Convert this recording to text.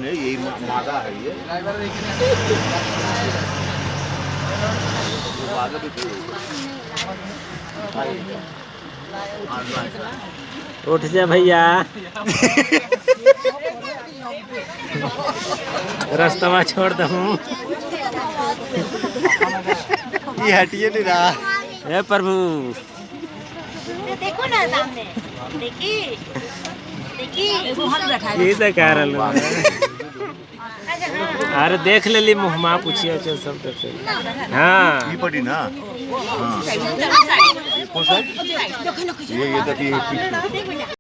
यही मादा है ये मादा भी उठ जा भैया रास्ता छोड़ दूँ ये हटिए नहीं रहा। हे प्रभु देखो ना सामने देखी ये तो कह रहा अरे देख लेली मुहमा पूछिए चल सब देख हाँ ये पड़ी ना हाँ। ये देखिए